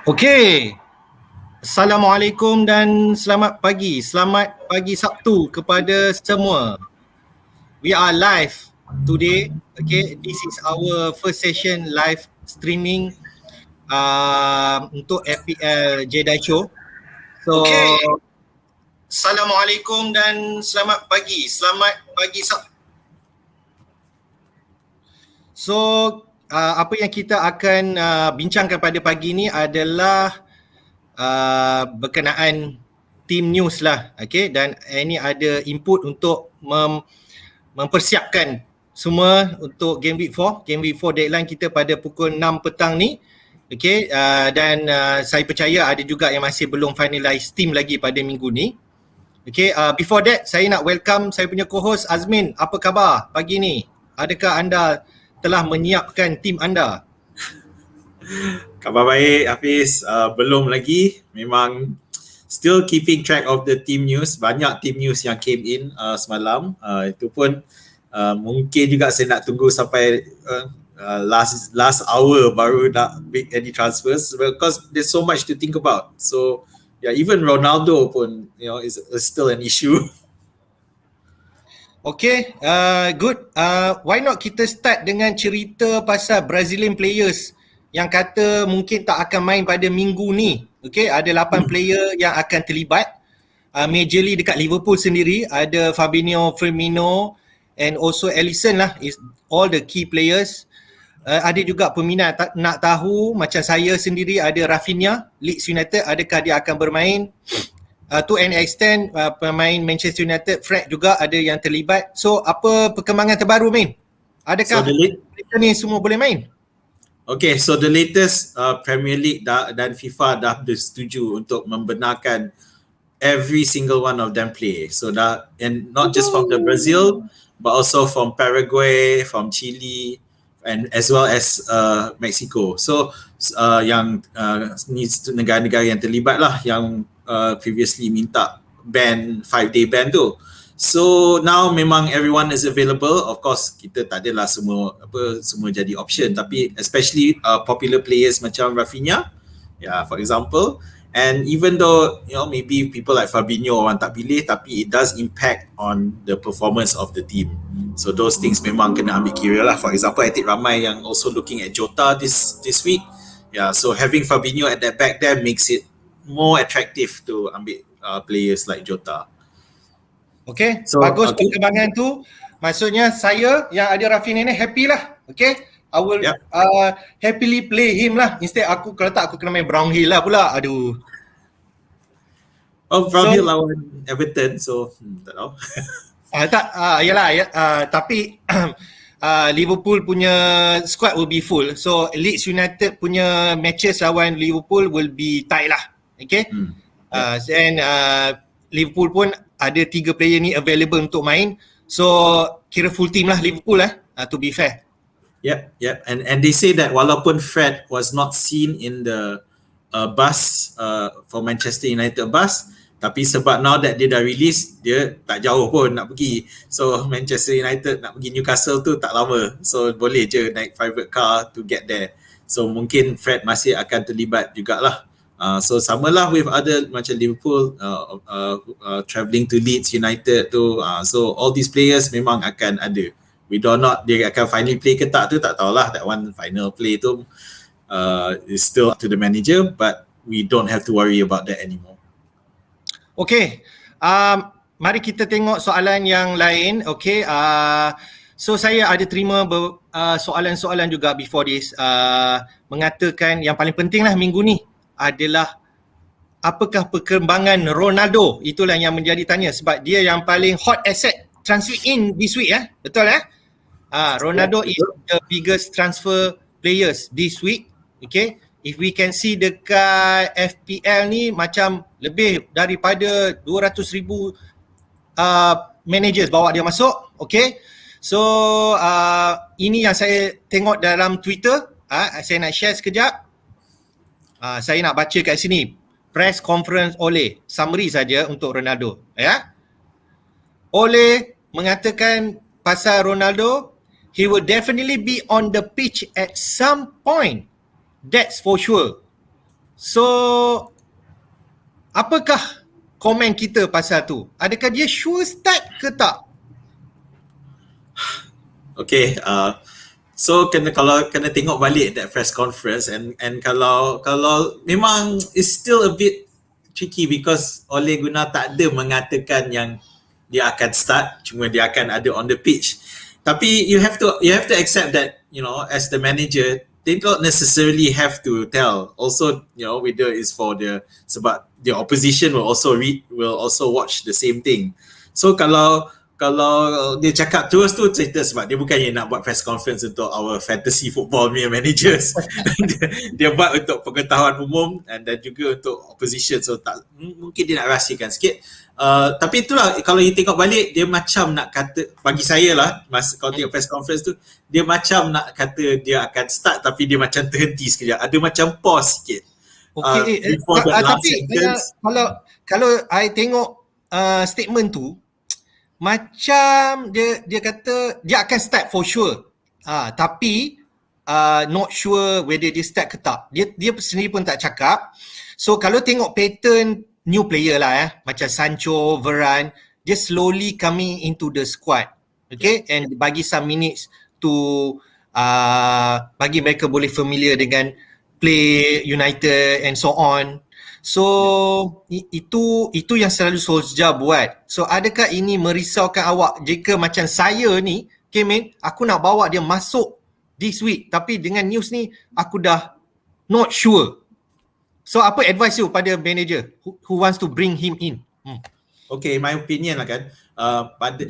Okey. Assalamualaikum dan selamat pagi. Selamat pagi Sabtu kepada semua. We are live today. Okay, this is our first session live streaming untuk FPL Jedi Show. So, Assalamualaikum dan selamat pagi. Selamat pagi Sabtu. So, apa yang kita akan bincangkan pada pagi ni adalah berkenaan team news lah, okay? Dan ini ada input untuk mempersiapkan semua untuk Game Week 4. Game Week 4 deadline kita pada pukul 6 petang ni, okay? Dan saya percaya ada juga yang masih belum finalize team lagi pada minggu ni. Okay, before that saya nak welcome saya punya co-host Azmin. Apa khabar pagi ni? Adakah anda telah menyiapkan team anda? Khabar baik Hafiz, belum lagi. Memang still keeping track of the team news. Banyak team news yang came in semalam. Itu pun mungkin juga saya nak tunggu sampai last hour baru nak make any transfers because there's so much to think about. So yeah, even Ronaldo pun is still an issue. Okay, good. Why not kita start dengan cerita pasal Brazilian players yang kata mungkin tak akan main pada minggu ni. Okay, ada 8 player yang akan terlibat. Majorly dekat Liverpool sendiri, ada Fabinho, Firmino and also Alisson lah, is all the key players. Ada juga peminat nak tahu, macam saya sendiri ada Rafinha, Leeds United, adakah dia akan bermain? To an extent, pemain Manchester United, Fred juga ada yang terlibat. So, apa perkembangan terbaru, Min? Adakah mereka ni semua boleh main? Okay, so the latest Premier League dan FIFA dah bersetuju untuk membenarkan every single one of them play. So and not just from the Brazil, but also from Paraguay, from Chile, and as well as Mexico. So yang ni negara-negara yang terlibat lah, yang previously minta ban 5-day ban tu. So now memang everyone is available. Of course kita tak adalah semua jadi option, tapi especially popular players macam Rafinha, for example. And even though maybe people like Fabinho orang tak pilih, tapi it does impact on the performance of the team. So those things memang kena ambil kira lah. For example, I think ramai yang also looking at Jota this week. So having Fabinho at that back there makes it more attractive to ambil players like Jota. Okay, so, bagus perkembangan tu. Maksudnya saya yang ada Rafinha ni happy lah. Okay, I will happily play him lah. Instead aku, kalau tak aku kena main Brownhill lah pula. Aduh. Oh, Brownhill lawan Everton, so tak tahu. Tapi Liverpool punya squad will be full. So Leeds United punya matches lawan Liverpool will be tight lah. Okay. And Liverpool pun ada 3 player ni available untuk main. So kira full team lah Liverpool to be fair. Yep. And they say that walaupun Fred was not seen in the bus for Manchester United bus, tapi sebab now that dia dah release, dia tak jauh pun nak pergi. So Manchester United nak pergi Newcastle tu tak lama. So boleh je naik private car to get there. So mungkin Fred masih akan terlibat jugalah. So samalah with other macam Liverpool travelling to Leeds United tu. So all these players memang akan ada. We don't know dia akan finally play ke tak tu, tak tahulah. That one final play tu is still up to the manager, but we don't have to worry about that anymore. Okay, mari kita tengok soalan yang lain. Okay, so saya ada terima soalan-soalan juga before this, mengatakan yang paling penting lah minggu ni adalah apakah perkembangan Ronaldo. Itulah yang menjadi tanya sebab dia yang paling hot asset transfer in this week. Betul Ronaldo is the biggest transfer players this week. Okay, if we can see dekat FPL ni macam lebih daripada 200,000 managers bawa dia masuk. Okay, so ini yang saya tengok dalam Twitter. Saya nak share sekejap. Saya nak baca kat sini. Press conference Ole. Summary saja untuk Ronaldo. Ole mengatakan pasal Ronaldo, he will definitely be on the pitch at some point. That's for sure. So, apakah komen kita pasal tu? Adakah dia sure start ke tak? Okay, so kalau kena tengok balik that press conference, and kalau memang it's still a bit tricky because Ole Gunnar tak ada mengatakan yang dia akan start, cuma dia akan ada on the pitch. Tapi you have to accept that, you know, as the manager, they don't necessarily have to tell. Also, you know, whether it's for sebab the opposition will also watch the same thing. So kalau dia cakap terus tu cerita sebab dia bukannya nak buat press conference untuk our fantasy football punya managers. dia buat untuk pengetahuan umum dan juga untuk opposition, so tak, mungkin dia nak rahsiakan sikit. Tapi itulah, kalau you tengok balik, dia macam nak kata, bagi saya lah, kalau tengok press conference tu, dia macam nak kata dia akan start tapi dia macam terhenti sekejap, ada macam pause sikit. Before the last sentence. Kalau I tengok statement tu, macam dia kata dia akan start for sure. Tapi not sure whether dia start ke tak. Dia sendiri pun tak cakap. So kalau tengok pattern new player lah macam Sancho, Varane, dia slowly coming into the squad. Okay, and bagi some minutes to bagi mereka boleh familiar dengan play United and so on. So itu yang selalu Solskjaer buat. So adakah ini merisaukan awak jika macam saya ni, Kemen, aku nak bawa dia masuk this week tapi dengan news ni aku dah not sure. So apa advice you pada manager who wants to bring him in? Okay, my opinion lah kan.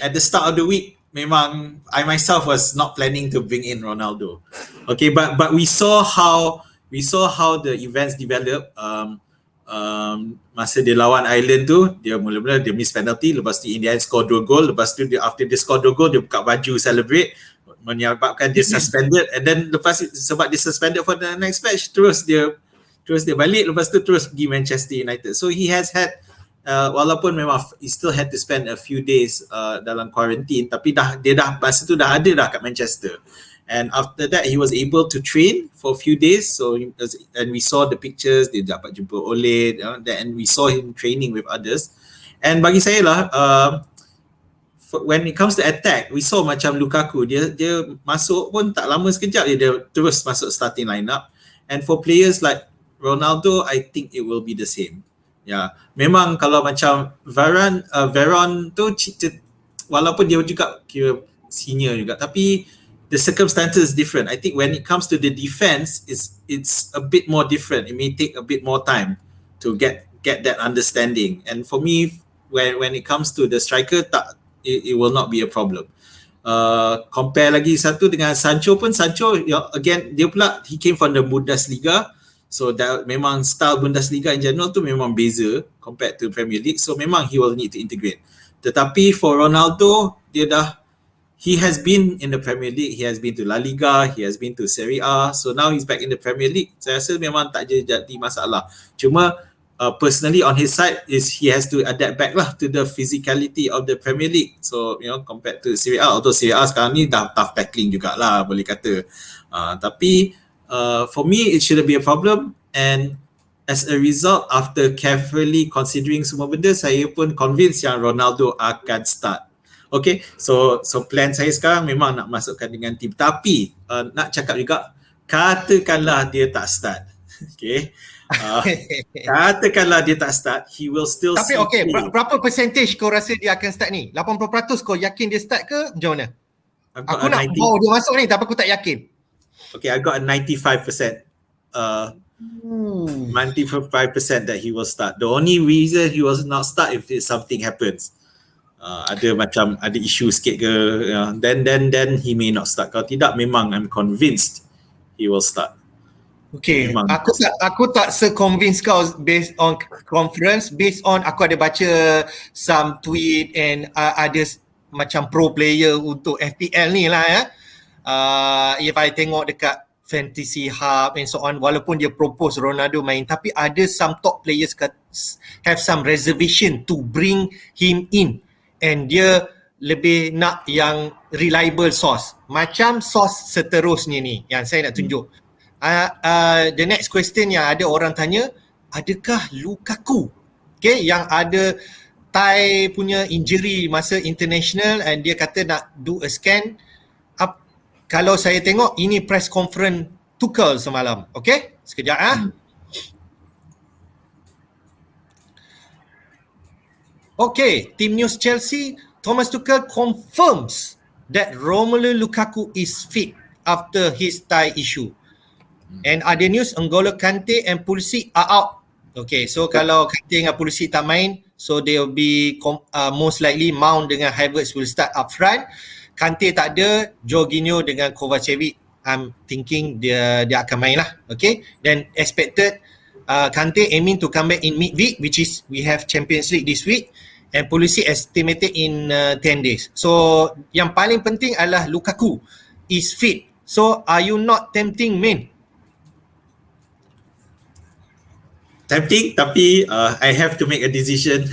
At the start of the week, memang I myself was not planning to bring in Ronaldo. Okay, but we saw how the events develop. Masa dia lawan Ireland tu, dia mula-mula dia miss penalty, lepas tu in the end score 2 gol, lepas tu after dia score 2 gol, dia buka baju celebrate, menyebabkan dia suspended, and then lepas sebab dia suspended for the next match, terus dia balik, lepas tu terus pergi Manchester United. So he has had walaupun memang he still had to spend a few days dalam quarantine, tapi dia dah masa tu dah ada kat Manchester. And after that, he was able to train for a few days. So, and we saw the pictures, dia dapat jumpa Ole, and we saw him training with others. And bagi saya lah, when it comes to attack, we saw macam Lukaku, dia masuk pun tak lama sekejap, dia terus masuk starting lineup. And for players like Ronaldo, I think it will be the same. Ya, memang kalau macam Varane tu, walaupun dia juga kira senior juga, tapi the circumstances is different. I think when it comes to the defense, it's a bit more different. It may take a bit more time to get that understanding. And for me, when it comes to the striker, it will not be a problem. Compare lagi satu dengan Sancho pun, again, dia pula, he came from the Bundesliga. So that memang style Bundesliga in general tu memang beza compared to Premier League. So memang he will need to integrate. Tetapi for Ronaldo, he has been in the Premier League, he has been to La Liga, he has been to Serie A. So now he's back in the Premier League. Saya rasa memang tak jadi masalah. Cuma personally on his side is he has to adapt back lah to the physicality of the Premier League. So, you know, compared to Serie A, although Serie A sekarang ni dah tough tackling jugalah boleh kata. Tapi for me it shouldn't be a problem, and as a result, after carefully considering semua benda, saya pun convinced yang Ronaldo akan start. Okay, so plan saya sekarang memang nak masukkan dengan tim. Tapi nak cakap juga, katakanlah dia tak start. Okay, katakanlah dia tak start, he will still tapi okay, berapa percentage kau rasa dia akan start ni? 80% kau yakin dia start ke? Macam mana? Aku nak bawa dia masuk ni tapi aku tak yakin. Okay, I got a 95%. 95% that he will start. The only reason he will not start if something happens. Ada issue sikit ke, then he may not start. Kalau tidak, memang I'm convinced he will start. Okay, aku tak se-convince kau based on conference, based on aku ada baca some tweet and ada macam pro player untuk FPL ni lah if I tengok dekat Fantasy Hub and so on, walaupun dia propose Ronaldo main, tapi ada some top players have some reservation to bring him in. And dia lebih nak yang reliable source. Macam source seterusnya ni yang saya nak tunjuk. The next question yang ada orang tanya, adakah Lukaku yang ada thigh punya injury masa international and dia kata nak do a scan. Kalau saya tengok ini press conference Tuchel semalam. Sekejap Team News Chelsea, Thomas Tuchel confirms that Romelu Lukaku is fit after his thigh issue. And ada news N'Golo Kante and Pulisic are out. So kalau Kante dengan Pulisic tak main, so they will be most likely Mount dengan Havertz will start up front. Kante tak ada, Jorginho dengan Kovacevic, I'm thinking dia akan main lah. Then expected Kante aiming to come back in midweek, which is we have Champions League this week, and Pulisic estimated in 10 days. So yang paling penting adalah Lukaku is fit. So are you not tempting, man? Tempting, tapi I have to make a decision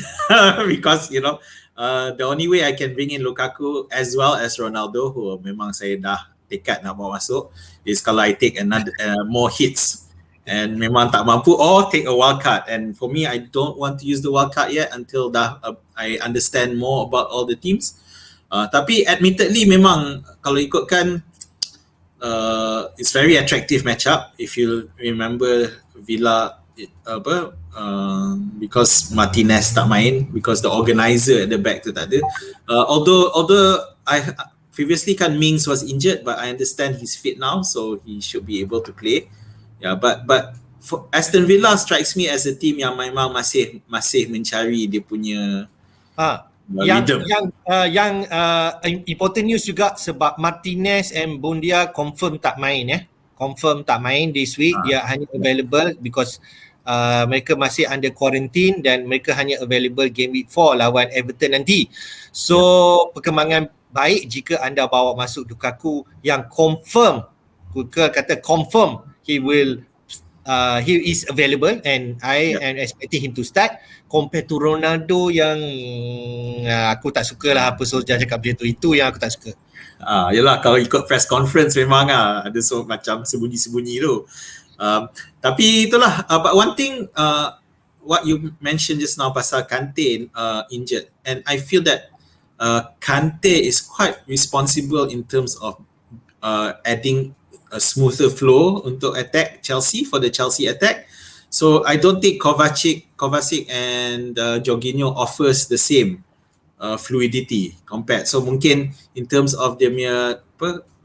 because the only way I can bring in Lukaku as well as Ronaldo, who memang saya dah tekad nak bawa masuk, is kalau I take another more hits and memang tak mampu, or take a wild card. And for me, I don't want to use the wild card yet until I understand more about all the teams. Tapi admittedly memang kalau ikutkan it's very attractive matchup. If you remember Villa because Martinez tak main, because the organizer at the back tu tak ada. Although I previously kan Mings was injured, but I understand he's fit now, so he should be able to play. But for Aston Villa strikes me as a team yang memang masih mencari dia punya rhythm. Yang important news juga sebab Martinez and Buendia confirm tak main confirm tak main this week. Dia hanya available because mereka masih under quarantine dan mereka hanya available game week 4 lawan Everton nanti. So perkembangan baik jika anda bawa masuk Lukaku yang confirm, Google kata confirm he is available, and I am expecting him to start, compared to Ronaldo yang aku tak suka lah apa Solskjaer cakap macam tu. Itu yang aku tak suka. Yelah, kalau ikut press conference memang ada macam sembunyi-sembunyi tu. Tapi itulah, but one thing what you mentioned just now pasal Kante injured, and I feel that Kante is quite responsible in terms of adding a smoother flow untuk attack Chelsea, for the Chelsea attack. So I don't think Kovacic and Jorginho offers the same fluidity compared. So mungkin in terms of dia punya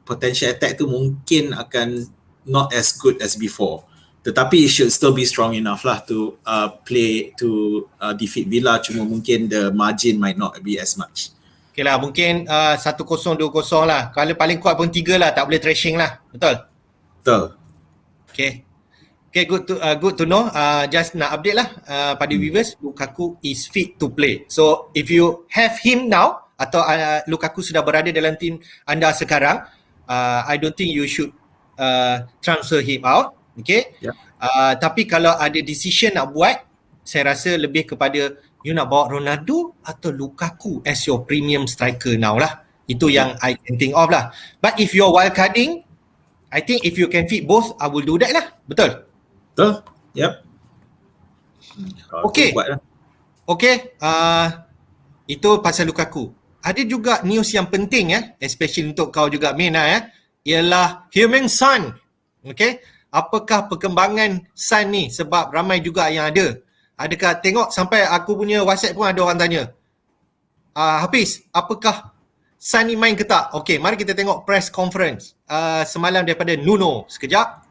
potential attack tu mungkin akan not as good as before. Tetapi it should still be strong enough lah to play to defeat Villa. Cuma mungkin the margin might not be as much. Okay lah, mungkin 1-0, 2-0 lah. Kalau paling kuat pun 3 lah, tak boleh thrashing lah. Betul? Betul. Okay, good to know. Just nak update lah pada viewers, Lukaku is fit to play. So if you have him now, atau Lukaku sudah berada dalam tim anda sekarang, I don't think you should transfer him out. Okay. Tapi kalau ada decision nak buat, saya rasa lebih kepada you nak bawa Ronaldo atau Lukaku as your premium striker now lah. Itu yang I can think of lah. But if you're wildcarding, I think if you can fit both, I will do that lah. Betul? Betul. Yep. Okay. Itu pasal Lukaku. Ada juga news yang penting especially untuk kau juga Min ialah Heung-min Son. Okay. Apakah perkembangan Son ni? Sebab ramai juga yang ada. Adakah tengok sampai aku punya WhatsApp pun ada orang tanya, Hafiz, apakah Son ni main ke tak? Okay, mari kita tengok press conference semalam daripada Nuno. Sekejap.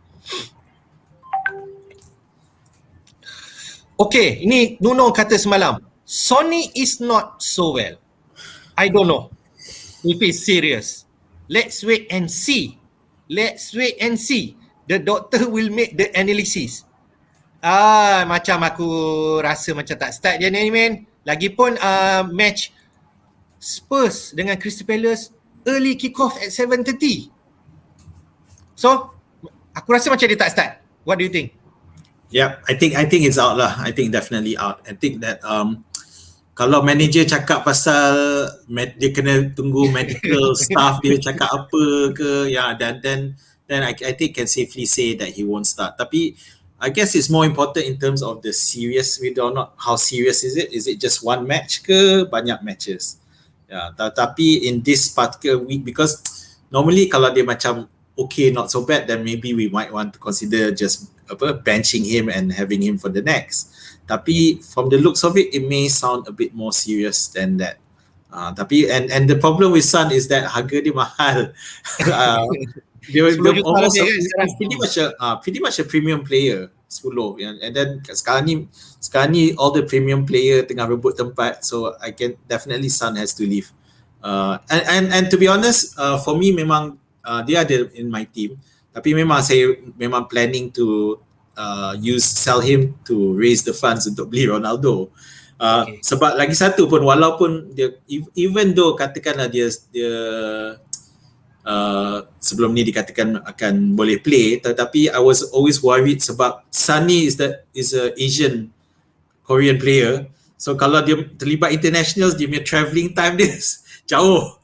Okay, ini Nuno kata semalam, Sonny is not so well. I don't know if it's serious. Let's wait and see. The doctor will make the analysis. Macam aku rasa macam tak start dia ni, man. Lagipun match Spurs dengan Crystal Palace early kick off at 7:30. So aku rasa macam dia tak start. What do you think? Yeah, I think it's out lah. I think definitely out. I think that kalau manager cakap pasal dia kena tunggu medical staff dia cakap apa ke, then I think can safely say that he won't start. Tapi I guess it's more important in terms of the serious, we don't know how serious is it. Is it just one match ke banyak matches? Tapi in this particular week, because normally kalau dia macam okay, not so bad, then maybe we might want to consider just benching him and having him for the next. Tapi from the looks of it, it may sound a bit more serious than that. Tapi and the problem with Sun is that harga dia mahal. Dia 10 juta almost lebih kan sekarang. pretty much a premium player 10. And then sekarang ni all the premium player tengah rebut tempat, so I can definitely Sun has to leave. And to be honest, for me memang dia ada in my team, tapi memang saya memang planning to sell him to raise the funds untuk beli Ronaldo. Sebab lagi satu pun, walaupun dia, even though katakanlah dia sebelum ni dikatakan akan boleh play, tetapi I was always worried sebab Sunny is a Asian Korean player, so kalau dia terlibat internationals, dia punya travelling time dia jauh.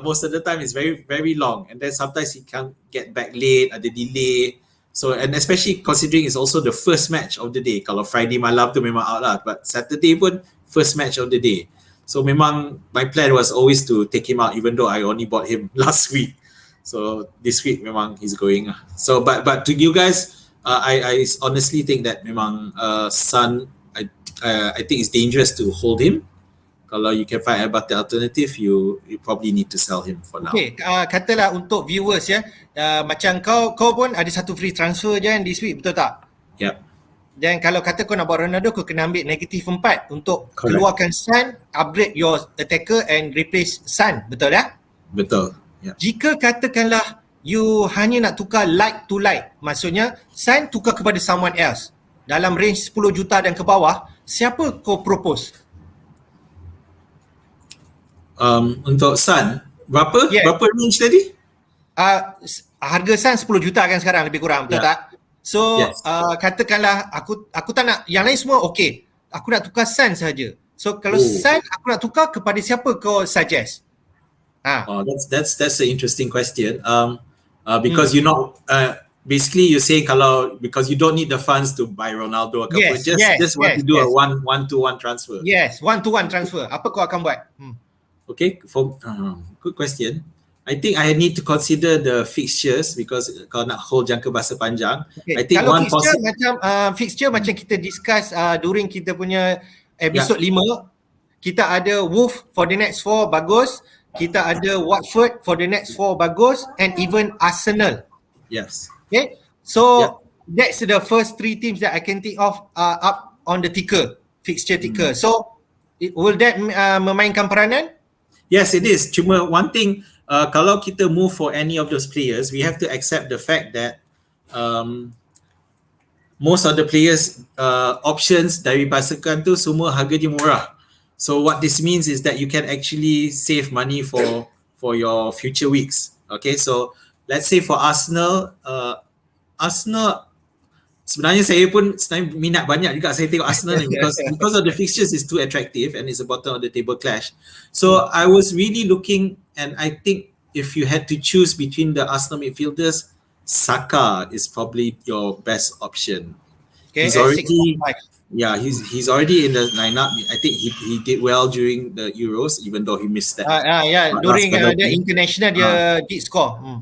Most of the time is very very long, and then sometimes he can't get back late, ada delay. So, and especially considering it's also the first match of the day. Kalau Friday malam tu memang out lah, but Saturday pun first match of the day. So memang my plan was always to take him out, even though I only bought him last week. So this week memang he's going. So but to you guys, I honestly think that memang Sun, I think it's dangerous to hold him. Kalau you can find a better alternative, you probably need to sell him for now. Okay, katalah untuk viewers ya, macam kau pun ada satu free transfer je kan this week, betul tak? Yep. Dan kalau kata kau nak buat Ronaldo, kau kena ambil negatif 4 untuk keluarkan Sun, upgrade your attacker and replace Sun, betul tak? Betul. Yep. Jika katakanlah you hanya nak tukar light to light, maksudnya Sun tukar kepada someone else dalam range 10 juta dan ke bawah, siapa kau propose? Untuk Sun, berapa range tadi? Harga Sun 10 juta kan sekarang lebih kurang, betul tak? So katakanlah aku tak nak yang lain semua, okey, aku nak tukar Sun saja. So kalau Sun aku nak tukar, kepada siapa kau suggest? That's an interesting question. Because you know, basically you say kalau because you don't need the funds to buy Ronaldo, just want to do a one-to-one transfer. Yes, one-to-one transfer. Apa kau akan buat? Okay, for good question. I think I need to consider the fixtures because kalau nak hold jangka masa panjang, okay. I think kalau one fixture macam kita discuss during kita punya episode 5, kita ada Wolf for the next 4 bagus, kita ada Watford for the next 4 bagus, and even Arsenal. Yes. Okay, so that's the first 3 teams that I can think of up on the fixture ticker. So will that memainkan peranan? Yes, it is. Cuma one thing, kalau kita move for any of those players, we have to accept the fact that most of the players options dari pasukan tu semua harga dia murah. So what this means is that you can actually save money for your future weeks. Okay, so let's say for Arsenal, sebenarnya saya pun minat banyak juga saya tengok Arsenal ni because of the fixtures is too attractive and it's a bottom of the table clash. So I was really looking, and I think if you had to choose between the Arsenal midfielders, Saka is probably your best option. Okay, he's already in the lineup. I think he did well during the Euros, even though he missed that. During the international dia did score.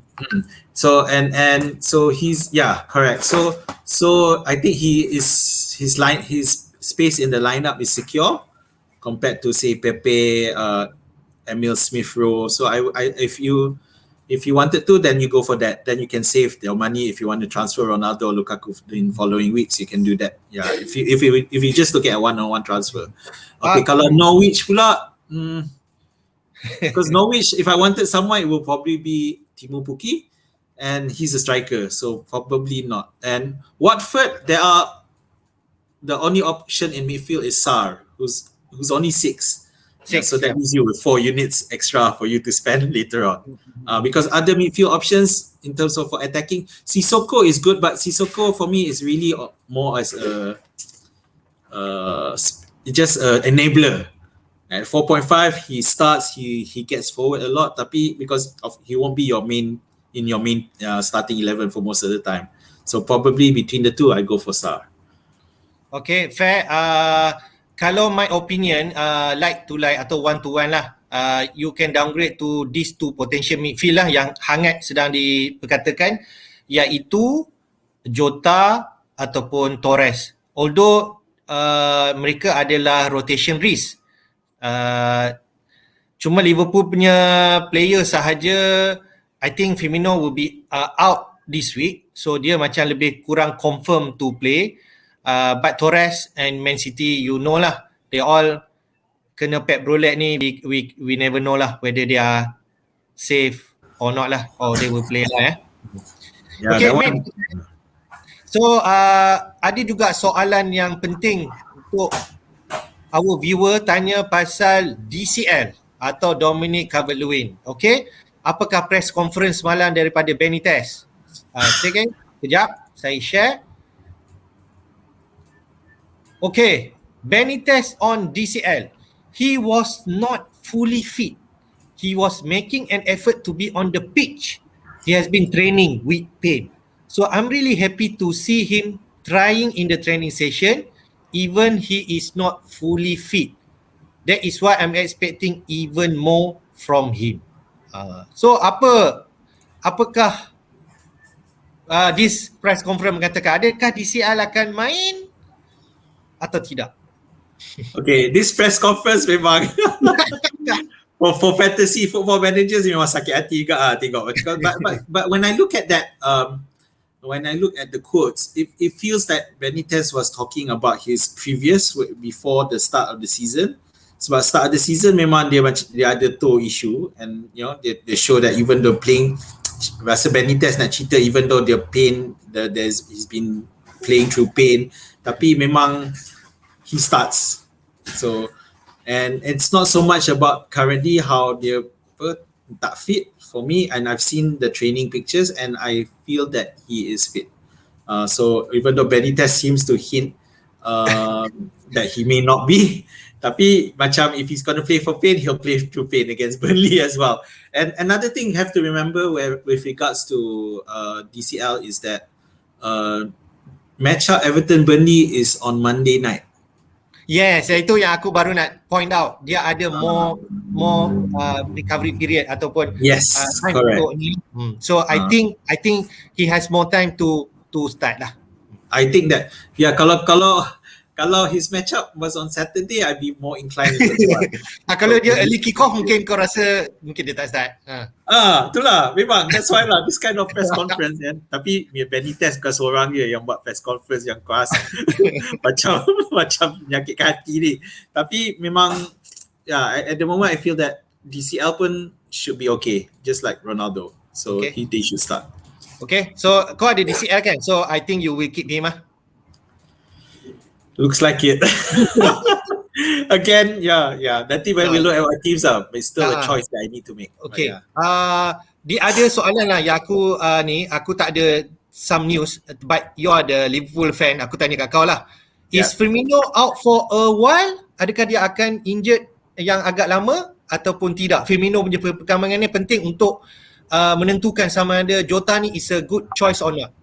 So and so he's correct. So I think his space in the lineup is secure compared to say Pepe, Emil Smith Rowe. So if you wanted to, then you go for that. Then you can save your money if you want to transfer Ronaldo or Lukaku in following weeks. You can do that. Yeah, if you just look at a one-on-one transfer. Okay, kalau Norwich pula, because Norwich, if I wanted someone, it will probably be Timo Pukki, and he's a striker, so probably not. And Watford, the only option in midfield is Sarr, who's only 6. So that leaves you with 4 units extra for you to spend later on. Because other midfield options in terms of for attacking, Sissoko is good, but Sissoko for me is really more as just an enabler. At 4.5, he starts, he gets forward a lot, tapi because of he won't be your main starting 11 for most of the time. So probably between the two, I go for Sar. Okay, fair. Kalau my opinion, like to like atau one to one lah, you can downgrade to these two potential midfield lah yang hangat sedang diperkatakan, iaitu Jota ataupun Torres. Although mereka adalah rotation risk, cuma Liverpool punya player sahaja, I think Firmino will be out this week, so dia macam lebih kurang confirm to play. But Torres and Man City, you know lah, they all kena Pep Brolek ni, we never know lah whether they are safe or not lah, or they will play lah. Yeah, okay, that Matt. one. So ada juga soalan yang penting untuk our viewer, tanya pasal DCL atau Dominic Calvert-Lewin. Okay, apakah press conference malam daripada Benitez? Sekejap, saya share. Okay, Benitez on DCL. He was not fully fit. He was making an effort to be on the pitch. He has been training with pain. So I'm really happy to see him trying in the training session, even he is not fully fit. That is why I'm expecting even more from him. So apakah this press conference mengatakan, adakah DCL akan main atau tidak? Okay, this press conference memang for fantasy football managers memang sakit hati juga tengok. But when I look at that, when I look at the quotes, it feels that Benitez was talking about his previous before the start of the season. Sebab start of the season memang dia ada toe issue, and you know they show that even though playing, rasa Benitez nak cerita even though dia pain, he's been playing through pain, tapi memang he starts. So, and it's not so much about currently how dia tak fit for me, and I've seen the training pictures and I feel that he is fit. So even though Benitez seems to hint that he may not be, tapi macam if he's going to play for pain, he'll play through pain against Burnley as well. And another thing you have to remember with regards to DCL is that matchup Everton-Burnley is on Monday night. Yes, itu yang aku baru nak point out. Dia ada more recovery period ataupun time correct. untuk ni. So I think he has more time to start lah. I think that kalau his matchup was on Saturday, I'd be more inclined to kalau dia early kick off, mungkin kau rasa mungkin dia tak start. Itulah memang that's why lah this kind of press conference kan. Tapi Benitez bukan seorang dia yang buat press conference yang keras macam menyakitkan hati ni. Tapi memang at the moment I feel that DCL pun should be okay, just like Ronaldo. So they should start. Okay, so kau ada DCL kan? So I think you will keep him Looks like it. Again, nanti when we look at our teams it's still a choice that I need to make. Okay. Dia ada soalan lah yang aku aku tak ada some news, but you are the Liverpool fan, aku tanya kat kau lah. Is Firmino out for a while? Adakah dia akan injured yang agak lama ataupun tidak? Firmino punya perkembangan ni penting untuk menentukan sama ada Jota ni is a good choice or not.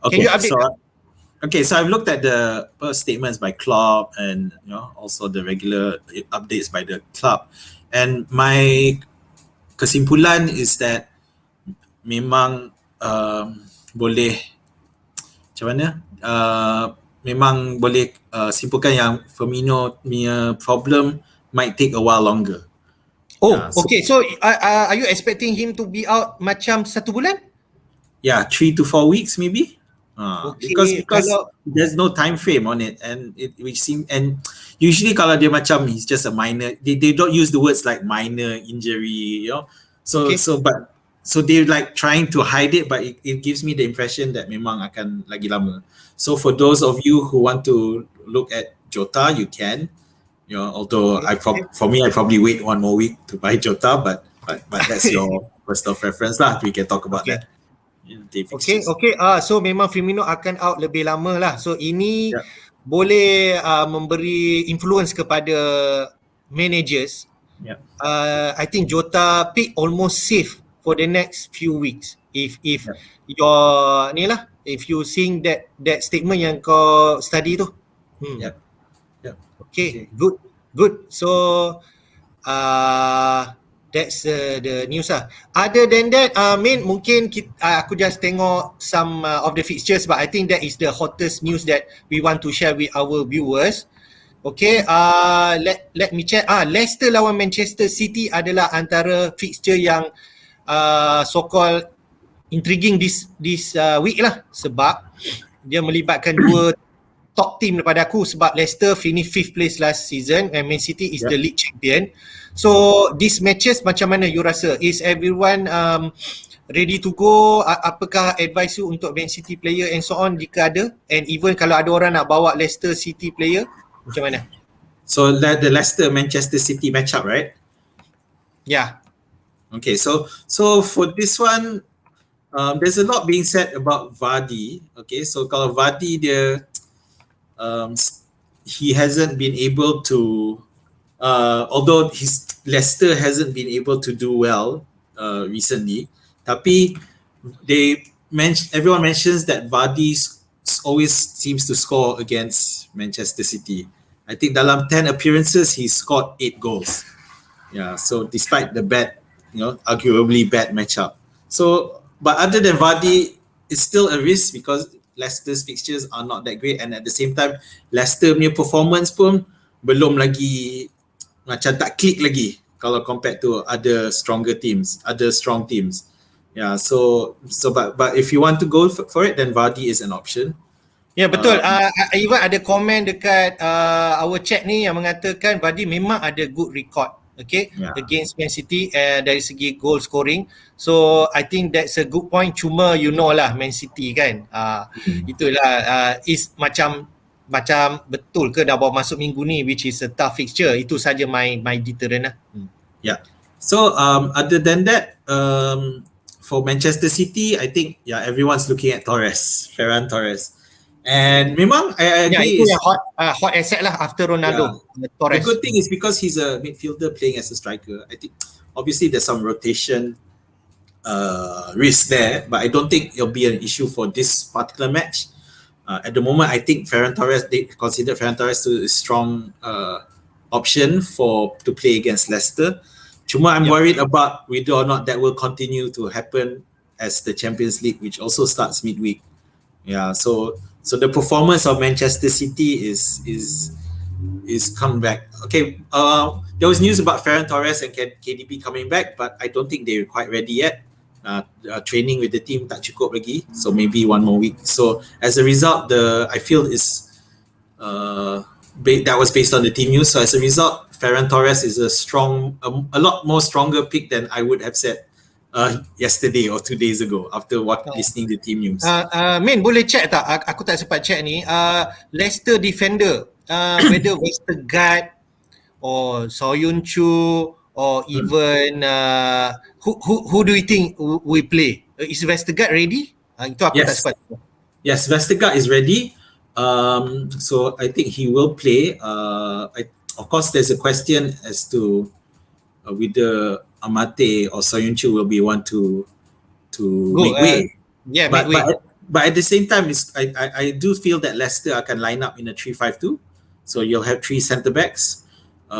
Can you update? So I've looked at the statements by Klopp and also the regular updates by the club, and my kesimpulan is that memang boleh macam mana? Memang boleh simpulkan yang Firmino punya problem might take a while longer. Okay. So are you expecting him to be out macam 1 bulan? 3 to 4 weeks maybe. Because there's no time frame on it, and usually kalau dia macam he's just a minor, they don't use the words like minor injury, so they're like trying to hide it, but it gives me the impression that memang akan lagi lama. So for those of you who want to look at Jota, you can, although for me I probably wait 1 more week to buy Jota, but that's your personal preference lah. We can talk about that. So memang Firmino akan out lebih lama lah. So ini boleh memberi influence kepada managers, Yeah. I think Jota pick almost safe for the next few weeks. If Yeah. your ni lah, if you seeing that statement yang kau study tu. Yeah. Yeah. Okay, Okay. good. So uh, that's the news lah. Other than that, mungkin aku just tengok some of the fixtures, but I think that is the hottest news that we want to share with our viewers. Okay, let me check. Leicester lawan Manchester City adalah antara fixture yang so called intriguing this week lah, sebab dia melibatkan dua top team daripada aku, sebab Leicester finish 5th place last season and Man City is the Yeah. league champion. So these matches macam mana you rasa? Is everyone ready to go? Apakah advice you untuk Man City player and so on jika ada? And even kalau ada orang nak bawa Leicester City player, macam mana? So the Leicester Manchester City matchup, right? Yeah. Okay, so for this one, there's a lot being said about Vardy. Okay, so kalau Vardy dia he hasn't been able to, although his Leicester hasn't been able to do well recently, tapi everyone mentions that Vardy always seems to score against Manchester City. I think dalam 10 appearances he scored 8 goals. Yeah, so despite the bad, arguably bad matchup. So, but other than Vardy, it's still a risk because Leicester's fixtures are not that great, and at the same time, Leicester punya performance pun belum lagi macam tak click lagi kalau compared to other strong teams. Yeah, so but if you want to go for it, then Vardy is an option. Ya, betul. Even ada komen dekat our chat ni yang mengatakan Vardy memang ada good record, okay, against Man City dari segi goal scoring. So I think that's a good point. Cuma you know lah Man City kan, itulah is macam betul ke dah bawa masuk minggu ni, which is a tough fixture. Itu saja my deterrent lah. Yeah. So other than that, for Manchester City, I think everyone's looking at Ferran Torres. And memang I agree. Itu yang hot asset lah after Ronaldo. Torres. The good thing is because he's a midfielder playing as a striker, I think obviously there's some rotation risk there, but I don't think it'll be an issue for this particular match. At the moment, I think they consider Ferran Torres to a strong option to play against Leicester. Cuma I'm worried about whether or not that will continue to happen as the Champions League, which also starts midweek. Yeah, so the performance of Manchester City is come back. Okay, there was news about Ferran Torres and KDB coming back, but I don't think they're quite ready yet. Training with the team tak cukup lagi, so maybe one more week. So as a result, I feel is that was based on the team news. So as a result, Ferran Torres is a lot more stronger pick than I would have said yesterday or 2 days ago after listening to team news. Min, boleh check tak? Aku tak sempat check ni. Leicester defender, whether Westergaard or Soyun Chu or even who do you think we play? Is Westergaard ready? Itu aku tak sempat. Yes, Westergaard is ready. So I think he will play. Of course, there's a question as to whether Amate or Soyuncu will be one to make way. Make way. But at the same time, I do feel that Leicester akan line up in a 3-5-2. So you'll have 3 centre backs,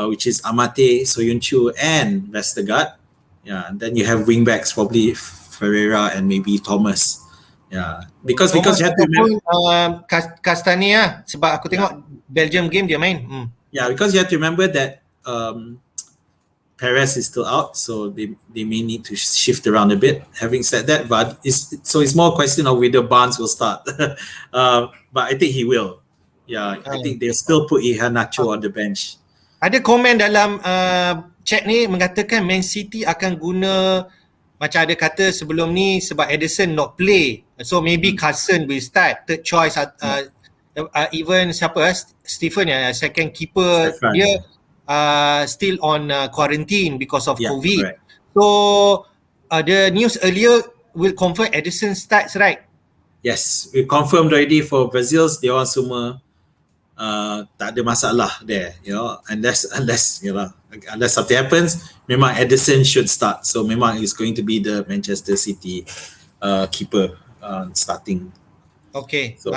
which is Amate, Soyuncu, and Westergaard. Yeah, and then you have wing backs, probably Ferreira and maybe Thomas. Yeah, because you have to remember Castania, sebab aku tengok Belgium game dia main. Yeah, because you have to remember that Perez is still out, so they may need to shift around a bit. Having said that, it's more a question of whether Barnes will start. But I think he will. Yeah, I think they'll still put Iheanacho on the bench. Ada komen dalam chat ni mengatakan Man City akan guna, macam ada kata sebelum ni, sebab Ederson not play, so maybe Carson will start third choice. Even siapa, Stephen second keeper dia still on quarantine because of COVID. Correct. So the news earlier will confirm Ederson starts, right? Yes, we confirmed already for Brazil's. Dia orang semua tak ada masalah there, unless something happens, memang Ederson should start. So memang is going to be the Manchester City keeper starting. Okay. So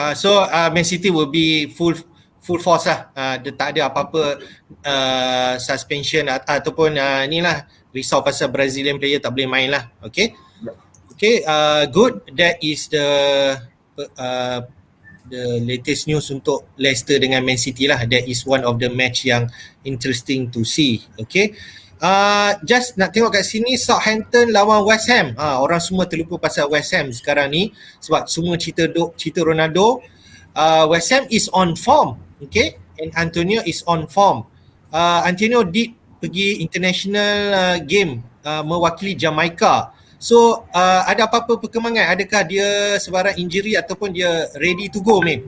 Man City will be full force lah. Dia tak ada apa-apa suspension ataupun inilah risau pasal Brazilian player tak boleh main lah. Okay. Okay, good. That is the latest news untuk Leicester dengan Man City lah. That is one of the match yang interesting to see. Okay. Just nak tengok kat sini Southampton lawan West Ham. Orang semua terlupa pasal West Ham sekarang ni sebab semua cerita Ronaldo. West Ham is on form. Okay. And Antonio is on form. Antonio did pergi international game mewakili Jamaica. So ada apa-apa perkembangan? Adakah dia sebarang injury ataupun dia ready to go, man?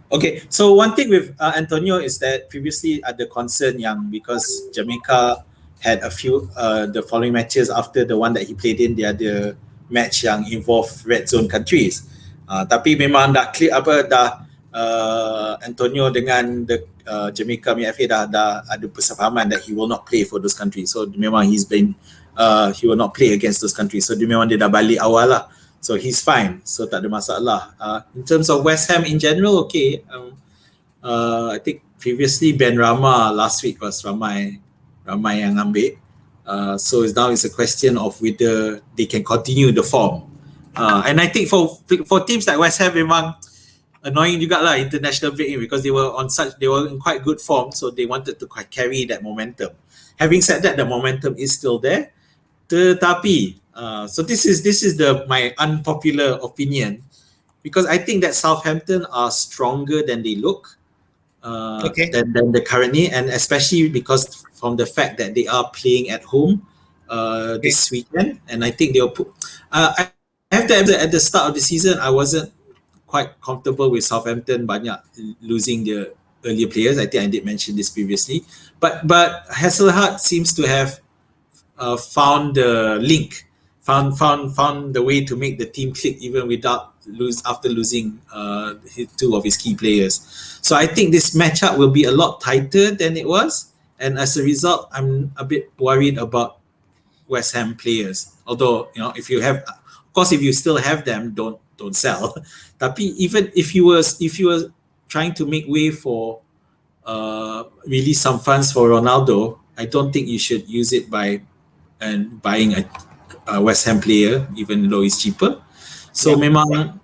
Okay, so one thing with Antonio is that previously ada concern yang because Jamaica had a few the following matches after the one that he played in, dia ada match yang involve red zone countries. Tapi memang dah clear Antonio dengan the Jamaica FA dah ada persefahaman that he will not play for those countries. So memang he will not play against those countries. So memang dia dah balik awal lah. So he's fine. So tak ada masalah. In terms of West Ham in general, okay. I think previously Ben Rama last week was ramai yang ambil. So now it's a question of whether they can continue the form. And I think for teams like West Ham memang annoying juga lah international break in because they were in quite good form, so they wanted to carry that momentum. Having said that, the momentum is still there. Tetapi, so this is my unpopular opinion because I think that Southampton are stronger than they look than the currently, and especially because from the fact that they are playing at home this weekend, and I think they'll put. I have to admit, at the start of the season, I wasn't quite comfortable with Southampton banyak losing their earlier players. I think I did mention this previously, but Hasselhut seems to have found the link, found the way to make the team click even after losing two of his key players. So I think this matchup will be a lot tighter than it was, and as a result, I'm a bit worried about West Ham players. Although if you still have them, don't sell. Tapi even if you were trying to make way for release some funds for Ronaldo, I don't think you should use it by buying a West Ham player, even though it's cheaper. So memang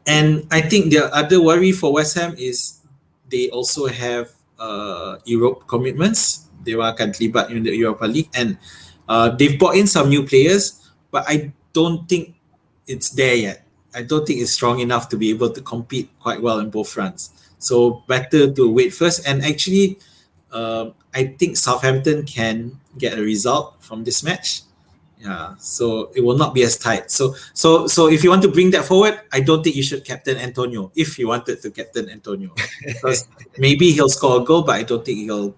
and I think the other worry for West Ham is they also have Europe commitments. They akan terlibat in the Europa League, and they've brought in some new players, but I don't think it's there yet. I don't think it's strong enough to be able to compete quite well in both fronts. So better to wait first. And actually, I think Southampton can get a result from this match. Yeah, so it will not be as tight. So if you want to bring that forward, I don't think you should captain Antonio if you wanted to captain Antonio, because maybe he'll score a goal, but I don't think he'll.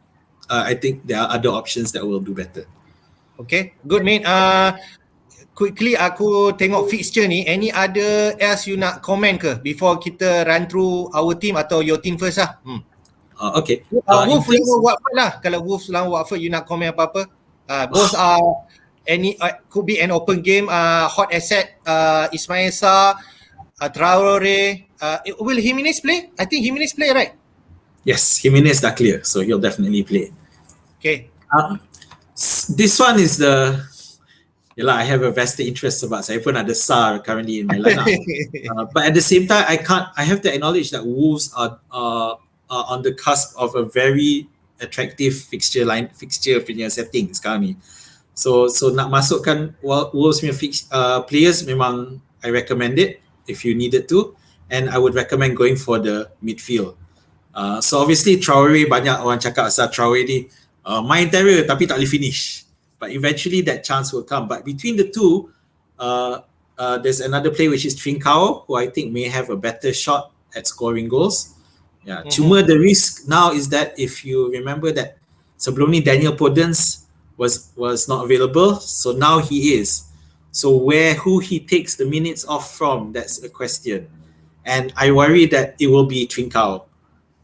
I think there are other options that will do better. Okay, good mate. Quickly aku tengok fixture ni. Any other else you nak comment ke before kita run through our team atau your team first lah? Okay. Wolves lawan Watford lah. Kalau Wolves lawan Watford, you nak comment apa-apa? Both are could be an open game. Hot asset Ismail Sarr, Traore. Will Jimenez play? I think Jimenez play, right? Yes, Jimenez dah clear, so he'll definitely play. Okay. This one is the. I have a vested interest sebab saya pun ada Sarr currently in my lineup. But at the same time, I have to acknowledge that Wolves are on the cusp of a very attractive fixture punya setting sekarang ni. So nak masukkan Wolves punya players, memang I recommend it if you needed to, and I would recommend going for the midfield. So obviously Traore, banyak orang cakap asal Traore ni main terror tapi tak boleh finish. But eventually that chance will come. But between the two, there's another player which is Trincao, who I think may have a better shot at scoring goals. Yeah. Cuma the risk now is that if you remember that sebelum ni Daniel Podence was not available, so now he is. So who he takes the minutes off from, that's a question. and I worry that it will be Trincao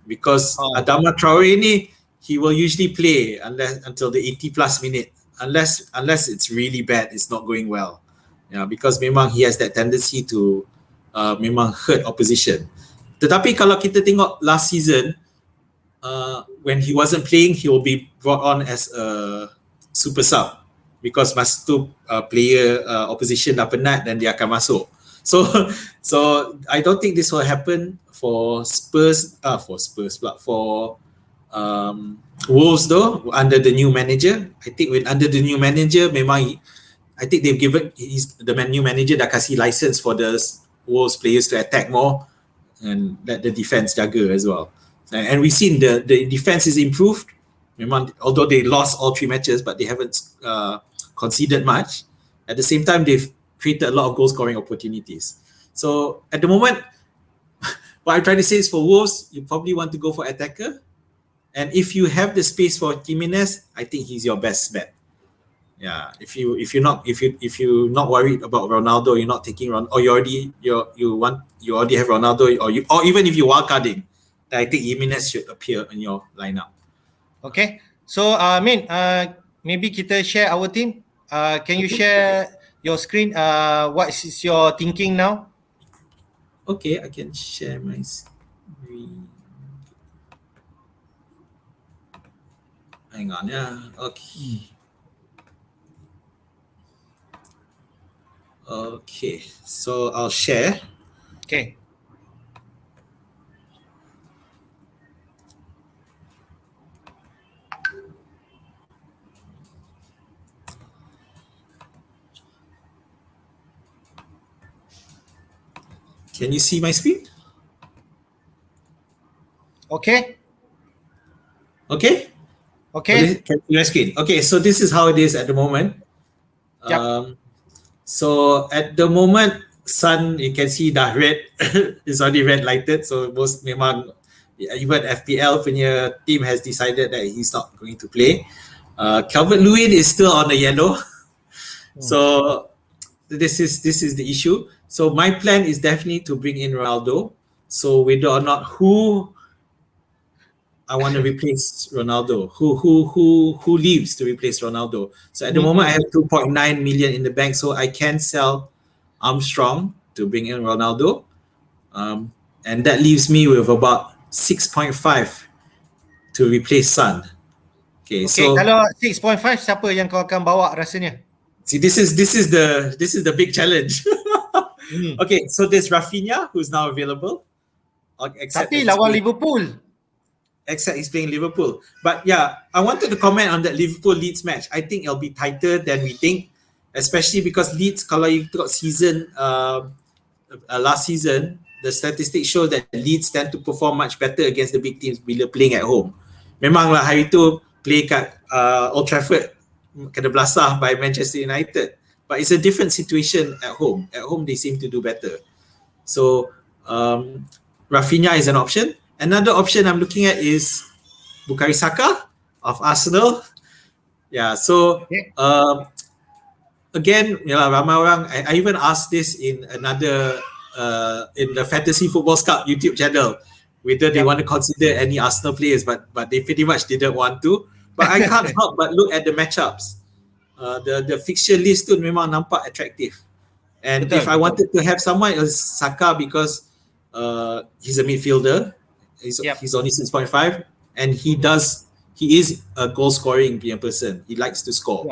because Adama Traore ni, he will usually play until the 80 plus minute, unless it's really bad, it's not going well. Yeah, because memang he has that tendency to memang hurt opposition. Tetapi kalau kita tengok last season, when he wasn't playing, he will be brought on as a super sub because masa tu player opposition dah penat dan dia akan masuk. So I don't think this will happen for Spurs, for Wolves though, under the new manager. I think under the new manager, memang I think they've given the new manager dah kasih license for the Wolves players to attack more and let the defense jaga as well. And we've seen the defense is improved. Memang, although they lost all 3 matches, but they haven't conceded much. At the same time, they've created a lot of goal scoring opportunities. So at the moment, what I'm trying to say is for Wolves, you probably want to go for attacker. And if you have the space for Jimenez, I think he's your best bet. Yeah, if you're not worried about Ronaldo, you're not taking or you already have Ronaldo, or even if you wildcarding, I think Jimenez should appear in your lineup. Okay, so Min, maybe kita share our team. Can you share your screen? What is your thinking now? Okay, I can share my screen. Hang on, yeah. Okay. Okay, so I'll share. Okay. Can you see my screen? Okay. Okay? Okay. Can you see my screen? Okay, so this is how it is at the moment. Yep. So at the moment, sun, you can see dah red. It's already red lighted. So most memang, even FPL punya team has decided that he's not going to play. Calvert-Lewin is still on the yellow. So this is the issue. So my plan is definitely to bring in Ronaldo. So whether or not who I want to replace Ronaldo, who leaves to replace Ronaldo. So at the moment I have 2.9 million in the bank, so I can sell Armstrong to bring in Ronaldo, and that leaves me with about 6.5 to replace Son. Okay, so kalau 6.5 siapa yang kau akan bawa rasanya? See, this is the big challenge. Okay, so there's Rafinha who's now available. Tapi lawan Liverpool. Except he's playing Liverpool. But yeah, I wanted to comment on that Liverpool-Leeds match. I think it'll be tighter than we think, especially because Leeds, kalau you got season last season, the statistics show that Leeds tend to perform much better against the big teams bila playing at home. Memanglah hari tu play kat Old Trafford kena belasah by Manchester United, but it's a different situation at home. At home they seem to do better. So Rafinha is an option. Another option I'm looking at is Bukayo Saka of Arsenal. Yeah, so again, ramai orang, I even asked this in another in the Fantasy Football Scout YouTube channel, whether they want to consider any Arsenal players, but they pretty much didn't want to. But I can't help but look at the matchups. The fixture list tu memang nampak attractive. And if I wanted to have someone, it was Saka because he's a midfielder. He's only 6.5, and he is a goal scoring person. He likes to score.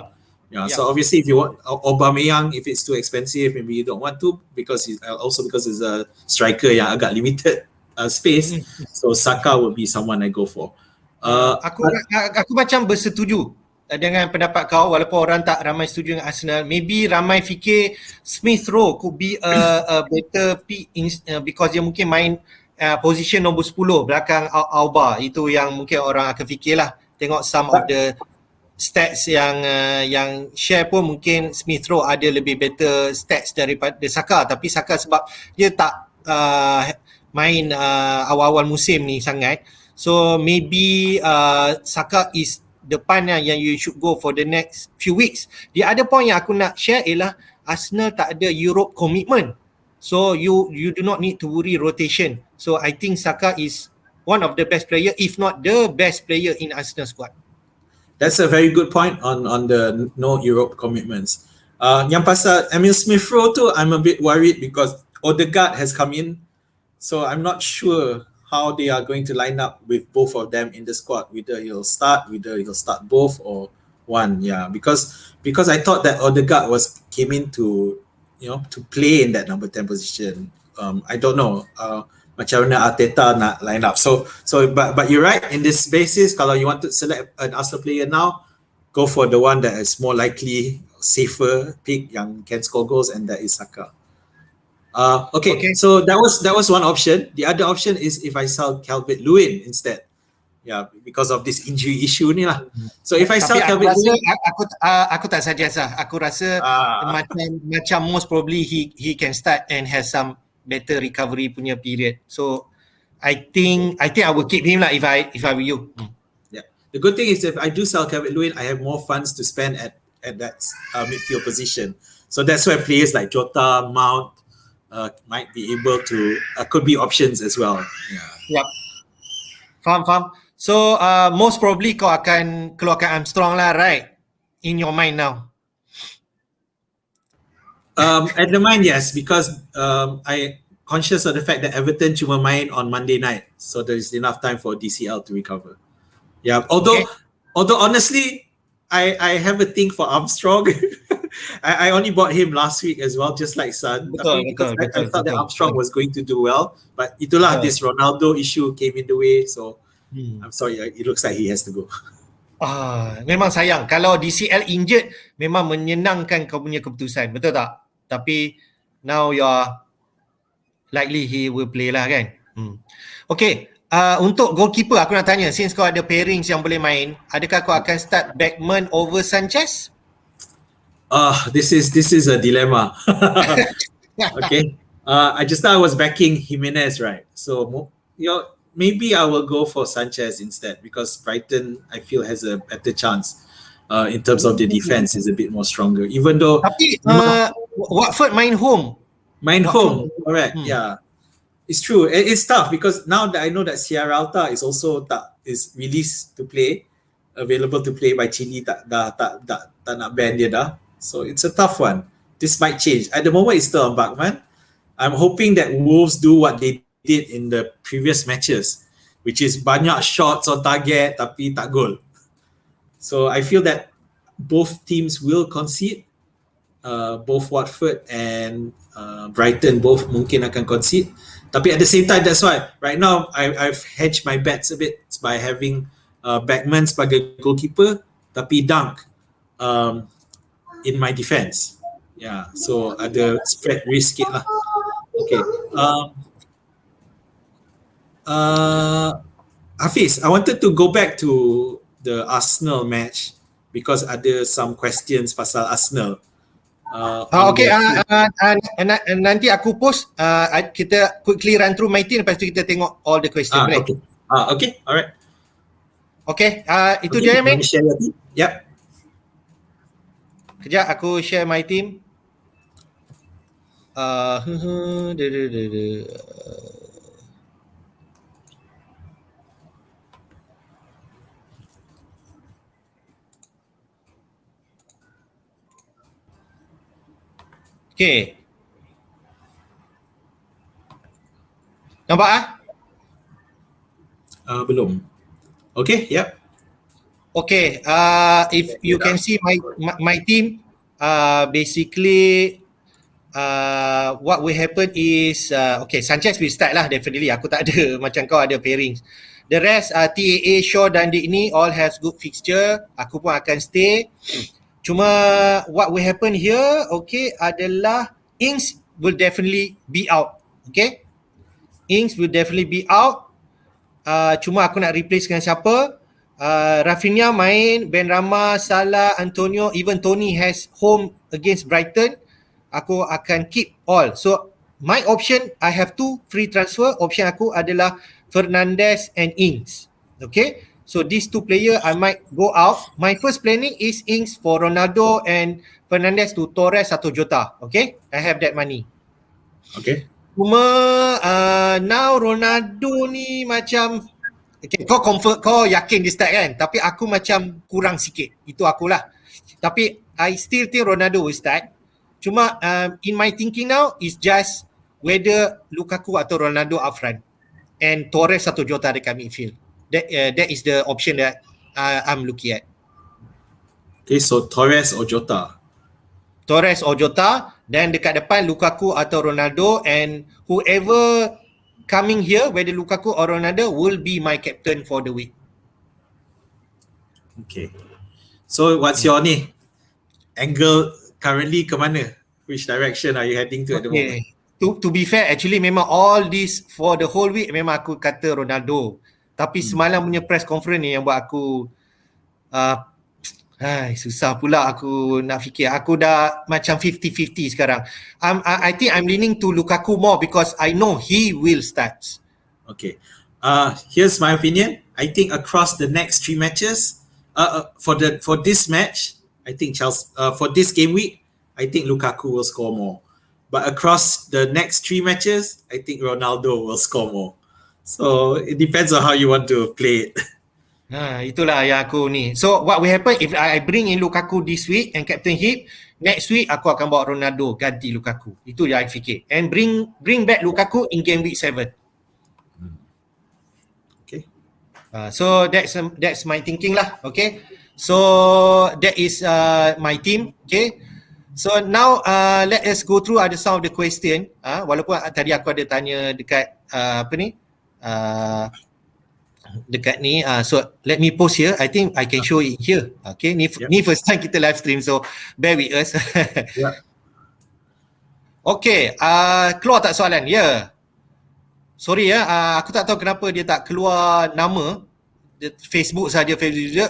So obviously, if you want Aubameyang, if it's too expensive, maybe you don't want to because he's a striker yang agak limited space. So Saka would be someone I go for. Aku macam bersetuju dengan pendapat kau, walaupun orang tak ramai setuju dengan Arsenal. Maybe ramai fikir Smith Rowe could be a better pick because dia mungkin main position nombor 10 belakang Auba. Itu yang mungkin orang akan fikirlah. Tengok some of the stats yang share pun mungkin Smith Rowe ada lebih better stats daripada Saka, tapi Saka sebab dia tak main awal-awal musim ni sangat. So maybe Saka is depan yang you should go for the next few weeks. The other point yang aku nak share ialah Arsenal tak ada Europe commitment. So you do not need to worry rotation. So I think Saka is one of the best player, if not the best player in Arsenal squad. That's a very good point on the no Europe commitments. Yang pasal Emil Smith Rowe tu, I'm a bit worried because Odegaard has come in, so I'm not sure how they are going to line up with both of them in the squad. Whether he'll start both or one. Yeah, because I thought that Odegaard came in to to play in that number 10 position. I don't know. Macam mana Arteta nak line up. But you're right, in this basis, kalau you want to select an Arsenal player now, go for the one that is more likely, safer pick yang can score goals, and that is Saka. Okay, so that was one option. The other option is if I sell Calvert-Lewin instead. Yeah, because of this injury issue ni lah. So if I sell Calvert-Lewin, aku tak suggest lah. Aku rasa macam most probably he can start and has some better recovery punya period. So I think I will keep him lah if I were you. Yeah. The good thing is if I do sell Calvert-Lewin, I have more funds to spend at that midfield position. So that's where players like Jota, Mount might be able to could be options as well. Yeah. Yep. Faham. So most probably kau akan keluarkan Armstrong lah, right? In your mind now. At the mind, yes, because I conscious of the fact that Everton cuma main on Monday night, so there is enough time for DCL to recover. Yeah, although honestly, I have a thing for Armstrong. I only bought him last week as well, just like Son. I thought that Armstrong was going to do well, but itulah this Ronaldo issue came in the way, so I'm sorry, it looks like he has to go. Memang sayang. Kalau DCL injured, memang menyenangkan kau punya keputusan, betul tak? Tapi now you're likely he will play lah kan. Okay, untuk goalkeeper aku nak tanya, since kau ada pairings yang boleh main, adakah kau akan start Beckman over Sanchez? This is a dilemma. Okay, I just thought I was backing Jimenez, right? So maybe I will go for Sanchez instead because Brighton I feel has a better chance. In terms of the defense is a bit more stronger, even though Watford main home, correct. Yeah, it's true. It's tough because now that I know that Sierralta is also is released to play, available to play by Chile, tak nak ban dia dah. So it's a tough one. This might change. At the moment it's still on Bachmann. I'm hoping that Wolves do what they did in the previous matches, which is banyak shots on target tapi tak goal. So I feel that both teams will concede. Both Watford and Brighton both mungkin akan concede. Tapi at the same time, that's why right now I've hedged my bets a bit by having Beckman sebagai goalkeeper, tapi Dunk in my defense. Yeah, so ada spread risk sikit lah. Okay. Hafiz, I wanted to go back to the Arsenal match because ada some questions pasal Arsenal. Okay, nanti aku post, kita quickly run through my team, lepas tu kita tengok all the questions. Okay, alright. Okay, itu dia man. Share your team? Yep. Kejap, aku share my team. Okay. Nampak Belum. Okay, yep. Okay, if you can see my team, basically what will happen is okay, Sanchez will start lah definitely. Aku tak ada macam kau ada pairings. The rest TAA, Shaw dan Digne all has good fixture. Aku pun akan stay. Cuma what will happen here, okay, adalah Ings will definitely be out. Okay, Ings will definitely be out. Cuma aku nak replace dengan siapa? Rafinha main, Benrahma, Salah, Antonio, even Tony has home against Brighton. Aku akan keep all. So my option, I have two free transfer. Option aku adalah Fernandes and Ings. Okay, so these two player I might go out. My first planning is Ings for Ronaldo and Fernandes to Torres atau Jota. Okay, I have that money. Okay. Cuma now Ronaldo ni macam okay, kau yakin dia start kan? Tapi aku macam kurang sikit. Itu akulah. Tapi I still think Ronaldo will start. Cuma in my thinking now is just whether Lukaku atau Ronaldo up front and Torres atau Jota dekat midfield. That is the option that I'm looking at. Okay, so Torres or Jota? Torres or Jota, dan dekat depan Lukaku atau Ronaldo, and whoever coming here, whether Lukaku or Ronaldo, will be my captain for the week. Okay. So what's your ni? Angle currently ke mana? Which direction are you heading to at the moment? To be fair, actually memang all this for the whole week memang aku kata Ronaldo. Tapi semalam punya press conference ni yang buat aku susah pula aku nak fikir. Aku dah macam 50-50 sekarang. I think I'm leaning to Lukaku more because I know he will start. Okay. Here's my opinion. I think across the next 3 matches, for this match, I think Chelsea. For this game week, I think Lukaku will score more. But across the next 3 matches, I think Ronaldo will score more. So it depends on how you want to play it. Itulah yang aku ni. So what will happen if I bring in Lukaku this week and captain him, next week aku akan bawa Ronaldo ganti Lukaku. Itu yang I fikir. And bring back Lukaku in game week 7. Okay. So that's my thinking lah. Okay. So that is my team. Okay. So now let us go through some of the question. Walaupun tadi aku ada tanya dekat dekat ni, so let me post here. I think I can show it here. Okay, ni first time kita live stream, so bear with us. Okay, keluar tak soalan? Sorry aku tak tahu kenapa dia tak keluar nama. Facebook saja.